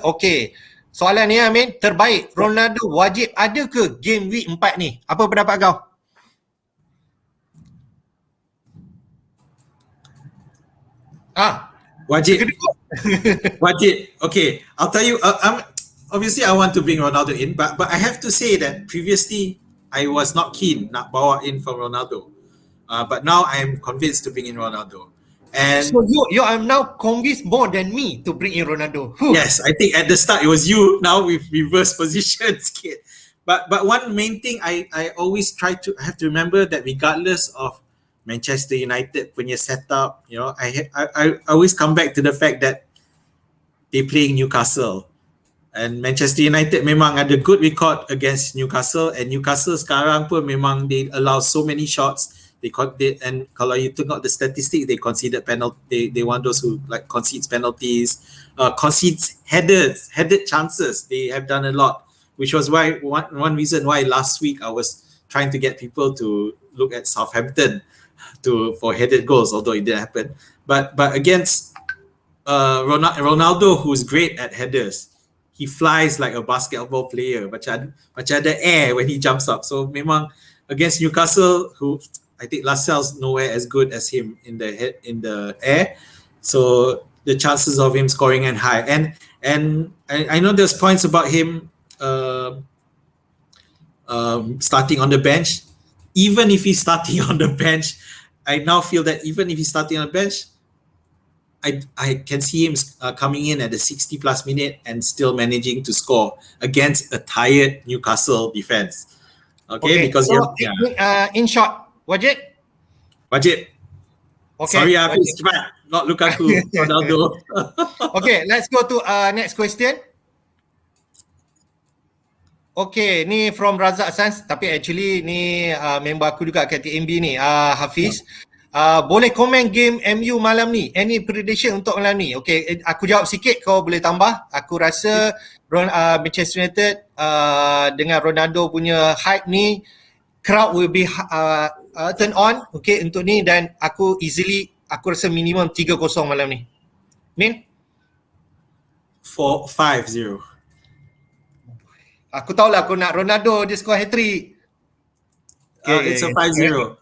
Okay, soalan ni Amin, terbaik Ronaldo wajib ada ke game week 4 ni? Apa pendapat kau? Wajib. Wajib. Okay, I'll tell you. Obviously I want to bring Ronaldo in, but I have to say that previously I was not keen nak bawa in from Ronaldo, but now I am convinced to bring in Ronaldo. And so you are now convinced more than me to bring in Ronaldo. Yes, I think at the start it was you. Now we've reversed positions. But one main thing I always try to have to remember that regardless of Manchester United punya setup, you know, I always come back to the fact that they playing Newcastle, and Manchester United memang ada good record against Newcastle, and Newcastle sekarang pun memang they allow so many shots. And kalau you tengok the statistics, they conceded penalty. They want those who like concedes penalties, concedes headed chances. They have done a lot, which was why one reason why last week I was trying to get people to look at Southampton for headed goals, although it didn't happen. But against Ronaldo, who's great at headers, he flies like a basketball player. Macam ada air when he jumps up. So memang against Newcastle, who I think Lascelles nowhere as good as him in the air. So the chances of him scoring are high. And I know there's points about him starting on the bench. Even if he's starting on the bench, I now feel that even if he's starting on the bench, I can see him coming in at the 60 plus minute and still managing to score against a tired Newcastle defense. Okay, because so in short, wajib. Okay, sorry, Hafiz, not Lukaku, Ronaldo. Okay, let's go to next question. Okay, ni from Razak Sans, tapi actually ni member aku juga kat TMB ni, Hafiz. Boleh komen game MU malam ni? Any prediction untuk malam ni? Okay, aku jawab sikit, kau boleh tambah. Aku rasa Manchester United dengan Ronaldo punya hype ni, crowd will be turn on, okay, untuk ni, dan aku rasa minimum 3-0 malam ni. Min? 5-0. Aku tahulah aku nak Ronaldo dia score hat-trick. It's a 5-0.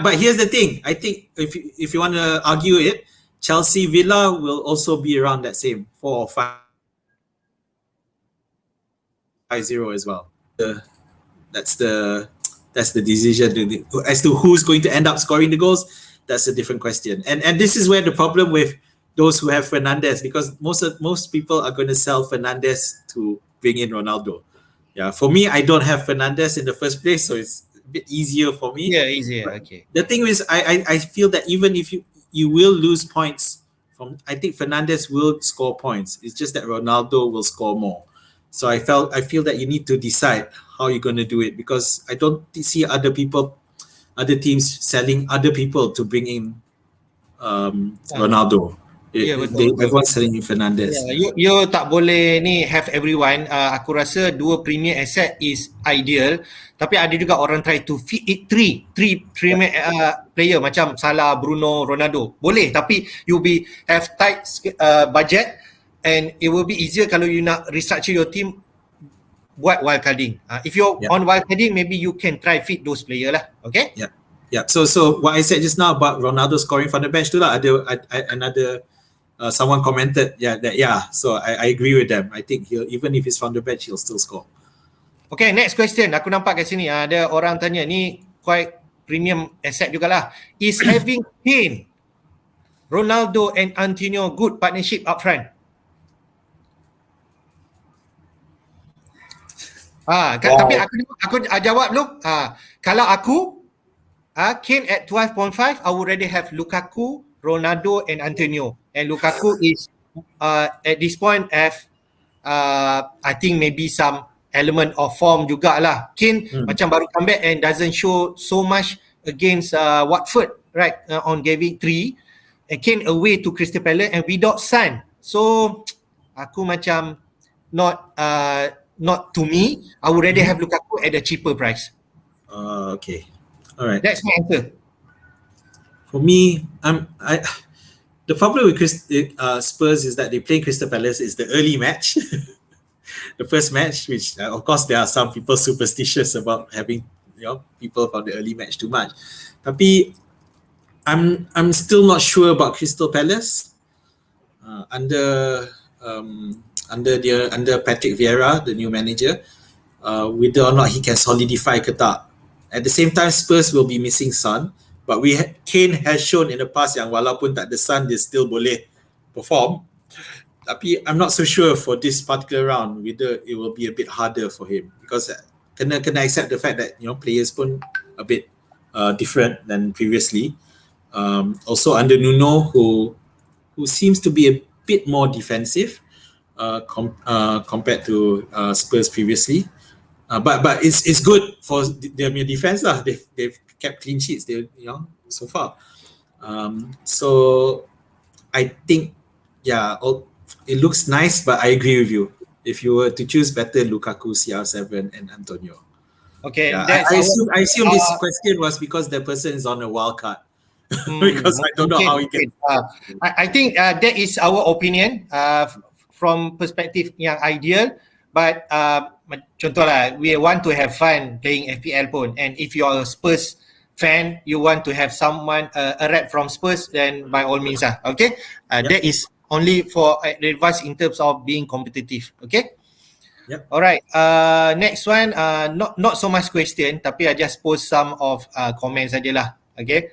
But here's the thing. I think if you want to argue it, Chelsea Villa will also be around that same 4 or 5-0 as well. That's the That's the decision. As to who's going to end up scoring the goals, that's a different question. And this is where the problem with those who have Fernandes, because most people are going to sell Fernandes to bring in Ronaldo. Yeah, for me, I don't have Fernandes in the first place, so it's a bit easier for me. Yeah, easier. Okay. The thing is, I feel that even if you will lose points from, I think Fernandes will score points. It's just that Ronaldo will score more. So I feel that you need to decide how you're going to do it, because I don't see other teams selling other people to bring in Ronaldo. Ya, betul. Everyone's selling in Fernandes. Yeah, you tak boleh ni have everyone. Aku rasa dua premier asset is ideal, tapi ada juga orang try to fit it three premier player macam Salah, Bruno, Ronaldo. Boleh, tapi you have tight budget, and it will be easier kalau you nak restructure your team buat wildcarding. If you're on wildcarding, maybe you can try fit those player lah. Okay? Yeah. So what I said just now about Ronaldo scoring from the bench tu lah, ada another someone commented so I agree with them. I think even if he's from the bench, he'll still score. Okay, next question. Aku nampak kat sini ada orang tanya, ni quite premium asset jugalah. Is having Kane, Ronaldo and Antonio good partnership up front? Tapi aku jawab dulu. Kalau aku Kane at 12.5, I would rather have Lukaku, Ronaldo and Antonio. And Lukaku is at this point have I think maybe some element of form jugalah. Kane macam baru comeback and doesn't show so much against Watford, right? On Gavin 3. And Kane away to Crystal Palace and without Son. So aku macam not to me. I would rather have Lukaku at a cheaper price. Okay. All right. That's my answer. For me, the problem with Spurs is that they play Crystal Palace is the early match, the first match, which of course there are some people superstitious about having people from the early match too much. Tapi I'm still not sure about Crystal Palace under Patrick Vieira, the new manager, whether or not he can solidify ke tak. At the same time, Spurs will be missing Son, but Kane has shown in the past yang walaupun tak ada Son, dia still boleh perform. Tapi I'm not so sure for this particular round whether it will be a bit harder for him, because kena accept the fact that players pun a bit different than previously. Also under Nuno, who seems to be a bit more defensive compared to Spurs previously. But it's good for their defense lah. They've kept clean sheets. So far. So I think it looks nice, but I agree with you. If you were to choose, better Lukaku, CR7 and Antonio. Okay, I assume this question was because the person is on a wild card. Because I don't know how he can. I think that is our opinion from perspective yang ideal, but contohlah, we want to have fun playing FPL pun, and if you are a Spurs fan, you want to have someone a rep from Spurs, then by all means okay. That is only for advice in terms of being competitive. Okay. Yep. Alright. Next one, not so much question, tapi I just post some of comments sajalah. Okay.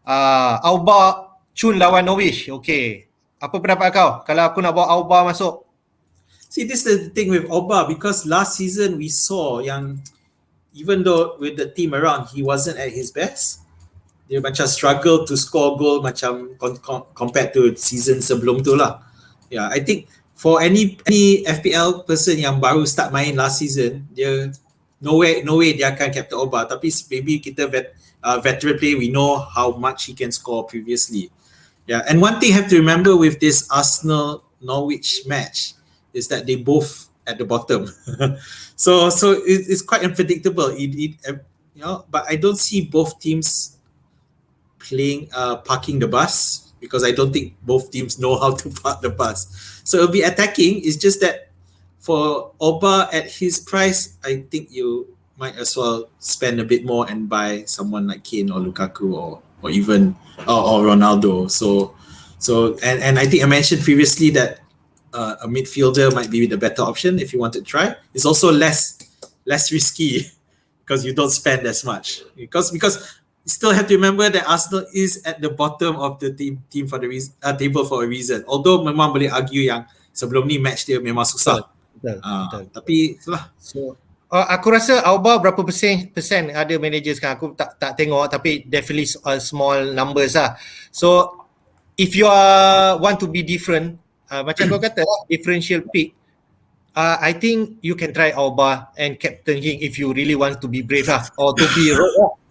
Auba Chun lawan Norwich. Okay. Apa pendapat kau kalau aku nak bawa Auba masuk? See, this is the thing with Auba, because last season we saw yang even though with the team around, he wasn't at his best. Dia macam struggle to score goal macam compared to season sebelum tu lah. Yeah, I think for any FPL person yang baru start main last season, dia no way dia akan captain Auba. Tapi maybe kita veteran player, we know how much he can score previously. Yeah, and one thing you have to remember with this Arsenal Norwich match is that they both at the bottom. so it's quite unpredictable. But I don't see both teams playing parking the bus, because I don't think both teams know how to park the bus. So it'll be attacking. It's just that for Auba at his price, I think you might as well spend a bit more and buy someone like Kane or Lukaku or even or Ronaldo. So and I think I mentioned previously that a midfielder might be the better option if you want to try. It's also less risky because you don't spend as much. Because you still have to remember that Arsenal is at the bottom of the team for the table for a reason. Although memang boleh argue yang sebelum ni match dia memang susah. Betul. Tapi itulah. So aku rasa Auba berapa persen ada managers kan, aku tak tengok, tapi definitely small numbers lah. So if you want to be different, macam kau kata differential pick, I think you can try Auba and captain him if you really want to be brave lah, or to be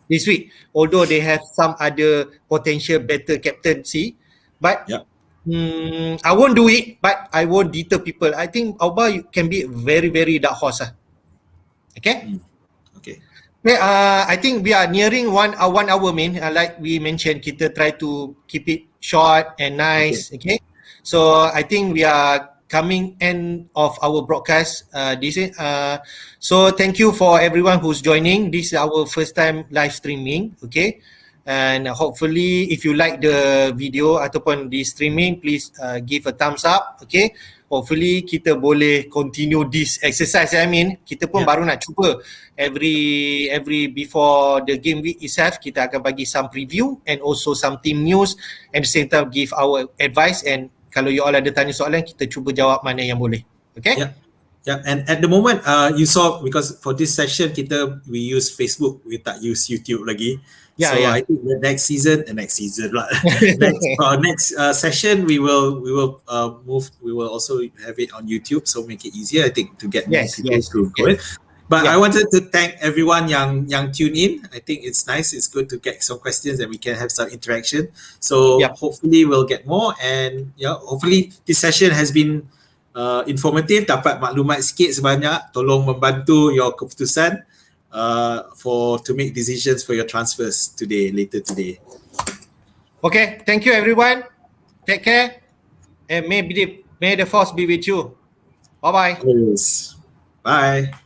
this week, although they have some other potential better captaincy, but I won't do it, but I won't deter people. I think Auba can be very, very dark horse lah. Okay? Okay. I think we are nearing 1 hour, man. Like we mentioned, kita try to keep it short and nice. Okay? So I think we are coming end of our broadcast. So thank you for everyone who's joining. This is our first time live streaming. Okay? And hopefully if you like the video ataupun the streaming, please give a thumbs up. Okay? Hopefully kita boleh continue this exercise. I mean, kita pun baru nak cuba every before the game week itself, kita akan bagi some preview and also some team news, and the same time give our advice, and kalau you all ada tanya soalan, kita cuba jawab mana yang boleh. Okay? Yeah, and at the moment, you saw, because for this session we use Facebook, we tak use YouTube lagi. I think the next session we will also have it on YouTube, so make it easier, I think, to get more people to go in. But I wanted to thank everyone yang tune in. I think it's nice. It's good to get some questions and we can have some interaction. So hopefully we'll get more, and hopefully this session has been informative. Dapat maklumat sikit sebanyak. Tolong membantu your keputusan to make decisions for your transfers later today. Okay, thank you everyone. Take care, and may the force be with you. Bye bye. Bye.